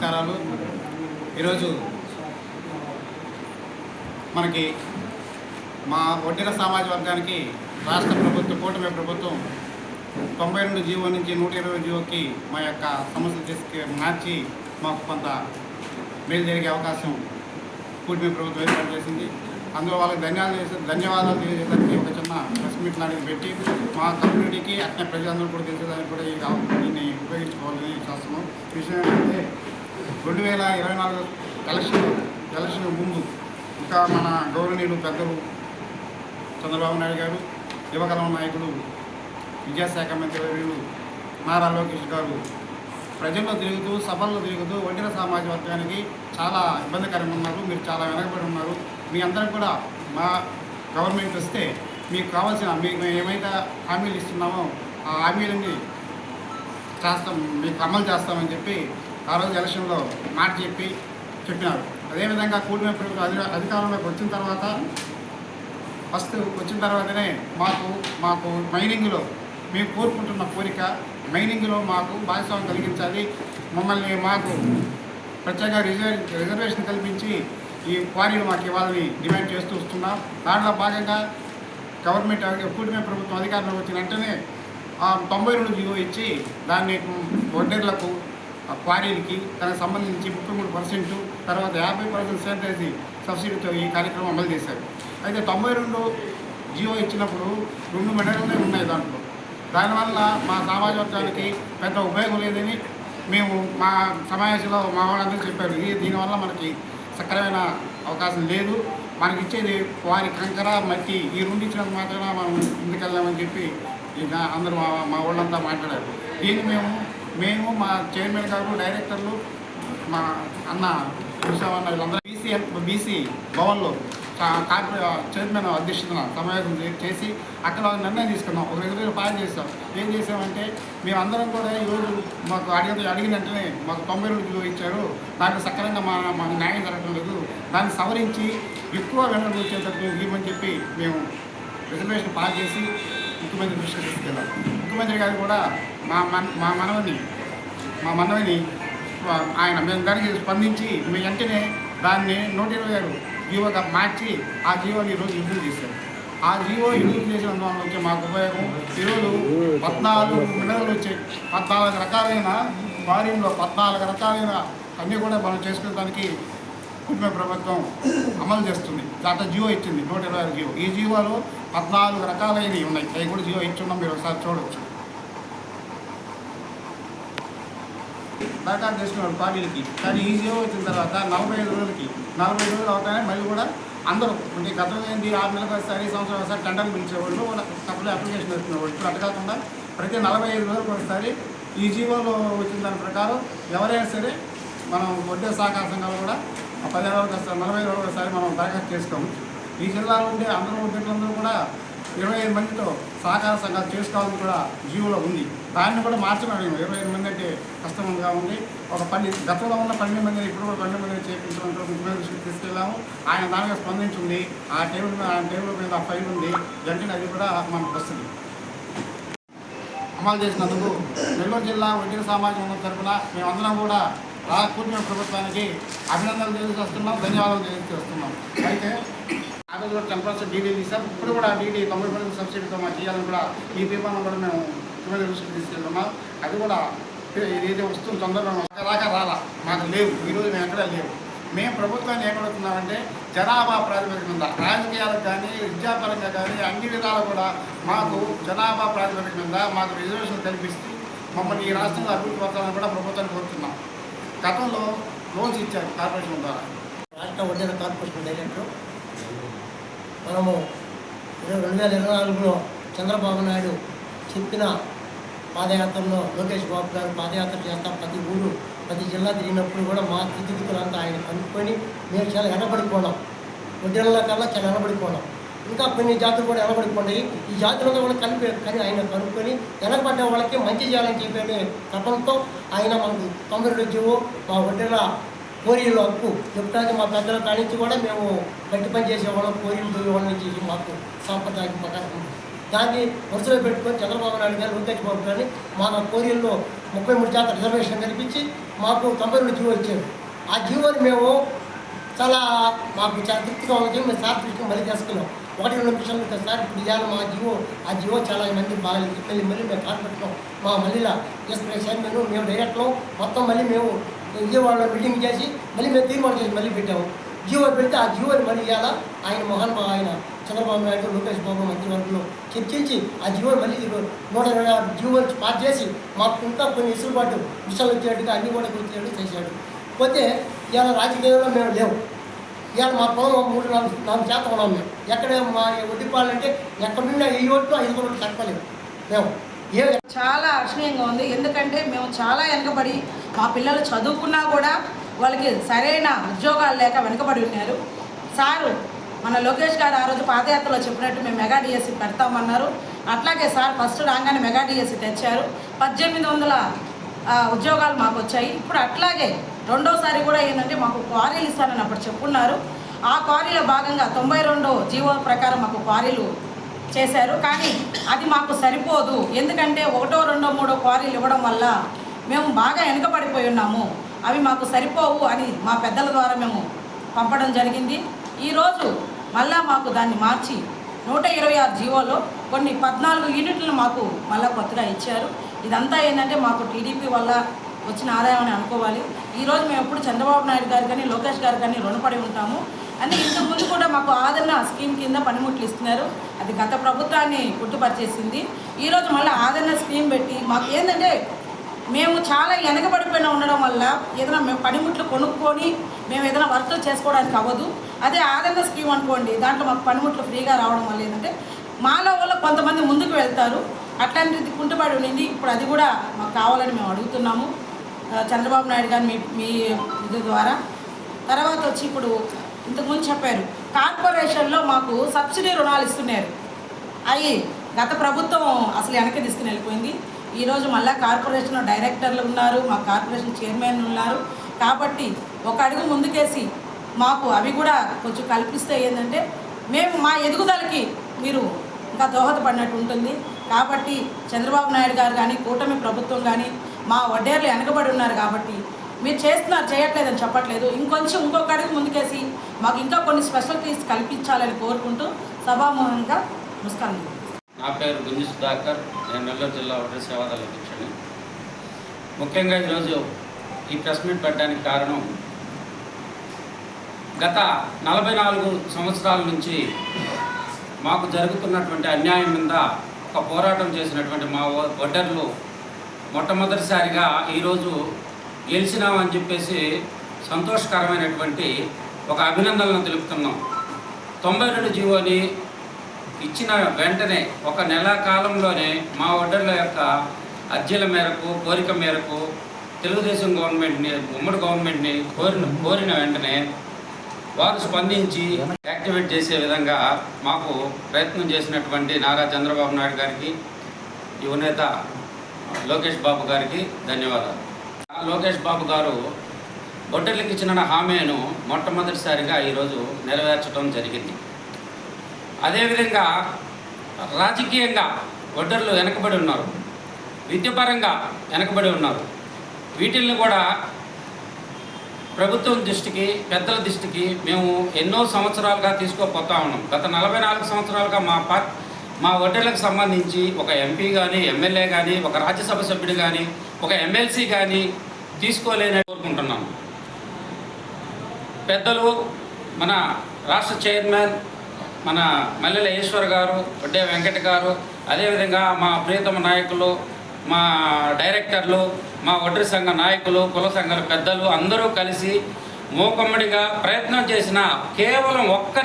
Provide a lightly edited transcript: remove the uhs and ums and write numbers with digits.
నమస్కారాలు. ఈరోజు మనకి మా వడ్డీర సామాజిక వర్గానికి రాష్ట్ర ప్రభుత్వం, కూటమి ప్రభుత్వం 92 జీవో నుంచి 120 జీవోకి మా యొక్క సమస్యలు మార్చి మాకు కొంత మేలు జరిగే అవకాశం కూటమి ప్రభుత్వం ఏర్పాటు చేసింది. అందులో వాళ్ళకి ధన్యవాదాలు తెలియజేయడానికి ఒక చిన్న ప్రెస్ మీట్ లాంటిది పెట్టి మా కమ్యూనిటీకి అట్నే ప్రజలందరూ కూడా తెలిసేదానికి కూడా దీన్ని ఉపయోగించుకోవాలని చేస్తున్నాం. విషయం ఏంటంటే 2024 ఎలక్షన్ ముందు ఇంకా మన గౌరవనీయులు పెద్దలు చంద్రబాబు నాయుడు గారు, యువగలం నాయకులు, విద్యాశాఖ మంత్రి వర్యులు నారా లోకేష్ గారు ప్రజల్లో తిరుగుతూ, సభల్లో తిరుగుతూ వడ్డీర సామాజిక వర్గానికి చాలా ఇబ్బందికరంగా ఉన్నారు. మీరు చాలా వెనకబడి ఉన్నారు. మీ అందరికి కూడా మా గవర్నమెంట్ వస్తే మీకు కావాల్సిన మేము ఏమైతే హామీలు ఇస్తున్నామో ఆ హామీలన్నీ మీకు అమలు చేస్తామని చెప్పి ఆ రోజు ఎలక్షన్లో మాట చెప్పినారు. అదేవిధంగా కూటమి ప్రభుత్వం అధికారంలోకి వచ్చిన తర్వాతనే మాకు మైనింగ్లో మేము కోరుకుంటున్న కోరిక, మైనింగ్లో మాకు భాగస్వామ్యం కలిగించాలి, మాకు ప్రత్యేక రిజర్వేషన్ కల్పించి ఈ క్వారీలు మాకు ఇవ్వాలని డిమాండ్ చేస్తూ వస్తున్నాం. దాంట్లో భాగంగా కూటమి ప్రభుత్వం అధికారంలోకి వచ్చిన వెంటనే 92 జీవో ఇచ్చి దాన్ని వడ్డీర్లకు, క్వారీలకి దానికి సంబంధించి 33%, తర్వాత 50% శానిటైజీ సబ్సిడీతో ఈ కార్యక్రమం అమలు చేశారు. అయితే 92 జీవో ఇచ్చినప్పుడు 2 మండలాలే ఉన్నాయి. దానివల్ల మా సామాజిక వర్గానికి పెద్ద ఉపయోగం లేదని మేము మా సమావేశంలో మా వాళ్ళందరూ చెప్పారు. దీనివల్ల మనకి సక్రమైన అవకాశం లేదు, మనకి ఇచ్చేది వారి కంకర, మట్టి, ఈ 2 ఇచ్చినందుకు మాత్రమే మనం ముందుకెళ్దామని చెప్పి ఇక అందరూ మా వాళ్ళంతా మాట్లాడారు. దీన్ని మేము మా చైర్మన్ గారు, డైరెక్టర్లు, మా అన్న కృష్ణవన్న వీళ్ళందరూ బీసీ భవన్లో చైర్మన్ అధ్యక్షతన సమావేశం చేసి అక్కడ నిర్ణయం తీసుకున్నాం. ఒక రెగ్యులర్ పాస్ చేస్తాం. ఏం చేసామంటే మేమందరం కూడా ఈరోజు మాకు అడిగిన వెంటనే మాకు 92 జీవో ఇచ్చారు, దాంట్లో సక్రమంగా మాకు న్యాయం జరగడం లేదు, దాన్ని సవరించి ఎక్కువ వెనక వచ్చేటట్టు ఇవ్వమని చెప్పి మేము రిజర్వేషన్ పాస్ చేసి ముఖ్యమంత్రి దృష్టికి తీసుకెళ్ళాం. ముఖ్యమంత్రి గారు కూడా మా మనవిని ఆయన మేము దానికి స్పందించి మేము వెంటనే దాన్ని 126 జీవోగా మార్చి ఆ జీవోని ఈరోజు విడుదల చేశారు. ఆ జీవో విడుదల చేసిన దానిలో వచ్చే మాకు ఉపయోగం ఈరోజు 14 మినరల్ వచ్చాయి. 14 రకాలైన క్వారీల్లో 14 రకాలైన అన్నీ కూడా మనం చేసుకోవడానికి కూటమి ప్రభుత్వం అమలు చేస్తుంది. దాంట్లో జీవో ఇచ్చింది 126 జీవో. ఈ జీవోలో 14 రకాలైనవి ఉన్నాయి. అవి కూడా జీవో ఇచ్చున్నాం, మీరు ఒకసారి చూడవచ్చు. దరఖాస్తు చేసుకున్నారు క్వారీలకి. కానీ ఈ జీవో వచ్చిన తర్వాత 45 రోజులు అవుతానే మళ్ళీ కూడా అందరూ అంటే గతంలో ఏంటి 6 నెలలకు ఒకసారి, సంవత్సరం ఒకసారి టెండర్లు పిలిచేవాళ్ళు, తప్పులు అప్లికేషన్ వేసుకునేవాళ్ళు. ఇప్పుడు అట్లా కాకుండా ప్రతి 45 రోజులకు ఒకసారి ఈ జీవోలో వచ్చిన దాని ప్రకారం ఎవరైనా సరే మనం వడ్డీర సహకార సంఘాలు కూడా 15 రోజులకు ఒకసారి, 45 రోజులకు ఒకసారి మనం దరఖాస్తు చేసుకోవచ్చు. ఈ జిల్లాలో ఉండే అందరూ వడ్డీర్లందరూ కూడా 25 మందితో సహకార సంఘాలు చేసుకోవాలని కూడా జీవోలో ఉంది. దాన్ని కూడా మార్చడం 25 మంది అంటే కష్టంగా ఉంది. ఒక గతంలో ఉన్న 12 మందిని ఇప్పుడు కూడా 12 మందిని చేయించడం ముఖ్యమంత్రి దృష్టికి తీసుకెళ్ళాము. ఆయన దానిగా స్పందించింది. ఆ టేబుల్ మీద ఆ ఫైల్ ఉంది, వెంటనే అది కూడా మనకు వస్తుంది. అమలు చేసినందుకు నెల్లూరు జిల్లా వడ్డీర సామాజిక వర్గం తరఫున మేమందరం కూడా కూటమి ప్రభుత్వానికి అభినందనలు తెలియజేస్తున్నాం, ధన్యవాదాలు తెలియజేస్తున్నాం. అయితే ఆ రోజు 10% డీడీ తీసాం. ఇప్పుడు కూడా డీడీ 90% సబ్సిడీతో మాకు చేయాలని కూడా ఈ దీపాన్ని కూడా మేము ముఖ్యమంత్రి దృష్టికి తీసుకెళ్తున్నాం. అది కూడా ఏదైతే వస్తుంది తొందరలో దాకా రాలా, మాకు లేవు. ఈరోజు మేము ఎక్కడ లేవు. మేము ప్రభుత్వాన్ని ఏమడుగుతున్నామంటే జనాభా ప్రాతిపదిక మీద రాజకీయాలకు కానీ, విద్యాపరంగా కానీ అన్ని విధాలు కూడా మాకు జనాభా ప్రాతిపదిక మీద మాకు రిజర్వేషన్ కల్పిస్తూ మమ్మల్ని ఈ రాష్ట్రంలో అభివృద్ధి పరచాలని కూడా ప్రభుత్వాన్ని కోరుతున్నాం. గతంలో లోన్స్ ఇచ్చారు కార్పొరేషన్ ద్వారా. రాష్ట్ర వడ్డీర కార్పొరేషన్ డైరెక్టర్ మనము 2024లో చంద్రబాబు నాయుడు చెప్పిన పాదయాత్రలో లోకేష్ బాబు గారు పాదయాత్ర చేస్తాం, ప్రతి ఊరు ప్రతి జిల్లా తిరిగినప్పుడు కూడా మా స్థితిగతులంతా ఆయన కనుక్కొని మేము చాలా వెనబడిపోవడం, వడ్డీల కల్లా చాలా వెనబడిపోవడం, ఇంకా కొన్ని జాతులు కూడా వెనబడిపోయి ఈ జాతులతో కూడా కానీ ఆయన కనుక్కొని వెనకబడ్డ వాళ్ళకి మంచి చేయాలని చెప్పే తపంతో ఆయన మనకు 92 జీవో మా వడ్డీల కోరీలు హక్కు చెప్తానికి మా పెద్దల కానించి కూడా మేము గట్టి పని చేసేవాళ్ళం, కోరీలు దూరేవాళ్ళ నుంచి మాకు సాంప్రదాయం ప్రకారం దాన్ని వరుసలో పెట్టుకొని చంద్రబాబు నాయుడు గారు లోకేష్ బాబు గారిని మా కోరియల్లో 33% రిజర్వేషన్ కల్పించి మాకు 92 జీవో ఇచ్చారు. ఆ జీవోని మేము చాలా మాకు చాలా తృప్తిగా ఉంది. మేము సార్ దృష్టికి మళ్ళీ తీసుకున్నాం. 1-2 నిమిషాలు కదా సార్, ఇప్పుడు ఇవాళ మా ఆ జీవో చాలా మంది బాగాలేదు. మళ్ళీ మేము కార్పెట్టాం. మా మళ్ళీలా ఎస్ప్రెషన్ మేము డైరెక్ట్లో మొత్తం మళ్ళీ మేము విజయవాడలో మీటింగ్ చేసి మళ్ళీ మేము తీర్మానం చేసి మళ్ళీ పెట్టాము. జీవో పెడితే ఆ జీవోని మళ్ళీ ఇవాళ ఆయన చంద్రబాబు నాయుడు లోకేష్ బాబు మంత్రివర్గంలో చర్చించి ఆ జీవోని మళ్ళీ 126 జీవోలు పాస్ చేసి మాకు ఇంకా కొన్ని ఇసులుబాటు విషయాలు వచ్చేట్టుగా అన్నీ కూడా గుర్తు చేశాడు. పోతే ఇవాళ రాజకీయంలో మేము లేవు. ఇవాళ మా పొలం 3-4% ఉన్నాం మేము. ఎక్కడ మా వడ్డీపాలంటే ఎక్కడున్నా 10 ఓట్లు 5 ఓట్లు తక్కువలేము మేము. చాలా అసహ్యంగా ఉంది. ఎందుకంటే మేము చాలా వెనకబడి మా పిల్లలు చదువుకున్నా కూడా వాళ్ళకి సరైన ఉద్యోగాలు లేక వెనకబడి ఉన్నారు. సారు మన లోకేష్ గారు ఆ రోజు పాదయాత్రలో చెప్పినట్టు మేము మెగా డిఎస్సి పెడతామన్నారు. అట్లాగే సార్ ఫస్ట్ రాగానే మెగా డిఎస్సి తెచ్చారు. 1800 ఉద్యోగాలు మాకు వచ్చాయి. ఇప్పుడు అట్లాగే రెండోసారి కూడా ఏంటంటే మాకు క్వారీలు ఇస్తారని అప్పుడు చెప్పున్నారు. ఆ క్వారీలో భాగంగా 92 జీవో ప్రకారం మాకు క్వారీలు చేశారు. కానీ అది మాకు సరిపోదు. ఎందుకంటే 1, 2, 3 క్వారీలు ఇవ్వడం వల్ల మేము బాగా వెనుకబడిపోయి ఉన్నాము. అవి మాకు సరిపోవు అని మా పెద్దల ద్వారా మేము పంపడం జరిగింది. ఈరోజు మళ్ళా మాకు దాన్ని మార్చి 126 జీవోలో కొన్ని 14 యూనిట్లను మాకు మళ్ళీ కొత్తగా ఇచ్చారు. ఇదంతా ఏంటంటే మాకు టీడీపీ వల్ల వచ్చిన ఆదాయం అని అనుకోవాలి. ఈరోజు మేము ఎప్పుడు చంద్రబాబు నాయుడు గారు కానీ లోకేష్ గారు కానీ రుణపడి ఉంటాము. అంటే ఇంతకుముందు కూడా మాకు ఆదరణ స్కీమ్ కింద పనిముట్లు ఇస్తున్నారు. అది గత ప్రభుత్వాన్ని గుర్తుపరిచేసింది. ఈరోజు మళ్ళీ ఆదరణ స్కీమ్ పెట్టి మాకు ఏంటంటే మేము చాలా వెనకబడిపోయిన ఉండడం వల్ల ఏదైనా మేము పనిముట్లు కొనుక్కొని మేము ఏదైనా వర్కులు చేసుకోవడానికి అవ్వదు. అదే ఆదరణ స్కీమ్ అనుకోండి, దాంట్లో మాకు పనిముట్లు ఫ్రీగా రావడం వల్ల ఏంటంటే మాలో వల్ల కొంతమంది ముందుకు వెళ్తారు. అట్లాంటిది కుంటుబడి ఉండింది. ఇప్పుడు అది కూడా మాకు కావాలని మేము అడుగుతున్నాము చంద్రబాబు నాయుడు గారు మీ ఇది ద్వారా. తర్వాత వచ్చి ఇప్పుడు ఇంతకుముందు చెప్పారు కార్పొరేషన్లో మాకు సబ్సిడీ రుణాలు ఇస్తున్నారు. అవి గత ప్రభుత్వం అసలు వెనక్కి తీసుకుని వెళ్ళిపోయింది. ఈరోజు మళ్ళీ కార్పొరేషన్ డైరెక్టర్లు ఉన్నారు, మా కార్పొరేషన్ చైర్మన్ ఉన్నారు. కాబట్టి ఒక అడుగు ముందుకేసి మాకు అవి కూడా కొంచెం కల్పిస్తే ఏంటంటే మేము మా ఎదుగుదలకి మీరు ఇంకా దోహదపడినట్టు ఉంటుంది. కాబట్టి చంద్రబాబు నాయుడు గారు కానీ కూటమి ప్రభుత్వం కానీ మా వడ్డేర్లు వెనకబడి ఉన్నారు. కాబట్టి మీరు చేస్తున్నారు, చేయట్లేదని చెప్పట్లేదు. ఇంకొక అడుగు ముందుకేసి మాకు ఇంకా కొన్ని స్పెషాలిటీస్ కల్పించాలని కోరుకుంటూ సభామూలంగా నమస్కారం. నా పేరు గుంజి సుధాకర్. నేను నెల్లూరు జిల్లా వడ్డీ సేవాదాల అధ్యక్షుడిని. ముఖ్యంగా ఈరోజు ఈ ప్రెస్ మీట్ పెట్టడానికి కారణం గత 44 సంవత్సరాల నుంచి మాకు జరుగుతున్నటువంటి అన్యాయం మీద ఒక పోరాటం చేసినటువంటి మా వడ్డర్లు మొట్టమొదటిసారిగా ఈరోజు గెలిచినామని చెప్పేసి సంతోషకరమైనటువంటి ఒక అభినందనలను తెలుపుతున్నాం. 92 జీవోని ఇచ్చిన వెంటనే 1 నెల కాలంలోనే మా వడ్డర్ల యొక్క అర్జీల మేరకు కోరిక మేరకు తెలుగుదేశం గవర్నమెంట్ని ఉమ్మడి గవర్నమెంట్ని కోరిన వెంటనే వారు స్పందించి యాక్టివేట్ చేసే విధంగా మాకు ప్రయత్నం చేసినటువంటి నారా చంద్రబాబు నాయుడు గారికి, యువనేత లోకేష్ బాబు గారికి ధన్యవాదాలు. లోకేష్ బాబు గారు వడ్డర్లకు ఇచ్చిన హామీను మొట్టమొదటిసారిగా ఈరోజు నెరవేర్చడం జరిగింది. అదేవిధంగా రాజకీయంగా వడ్డర్లు వెనకబడి ఉన్నారు, విద్యాపరంగా వెనకబడి ఉన్నారు. వీటిల్ని కూడా ప్రభుత్వం దృష్టికి, పెద్దల దృష్టికి మేము ఎన్నో సంవత్సరాలుగా తీసుకోపోతా ఉన్నాం. గత 44 సంవత్సరాలుగా మా వడ్డర్లకు సంబంధించి ఒక ఎంపీ కానీ, ఎమ్మెల్యే కానీ, ఒక రాజ్యసభ సభ్యుడు కానీ, ఒక ఎమ్మెల్సీ కానీ తీసుకోలేని కోరుకుంటున్నాను. పెద్దలు మన రాష్ట్ర చైర్మన్ మన మల్లెల ఈశ్వర్ గారు, వడ్డే వెంకట గారు, అదేవిధంగా మా ప్రియతమ నాయకులు, మా డైరెక్టర్లు, మా వడ్డీ సంఘ నాయకులు, కుల సంఘాల పెద్దలు అందరూ కలిసి మూకమ్మడిగా ప్రయత్నం చేసిన కేవలం ఒక్క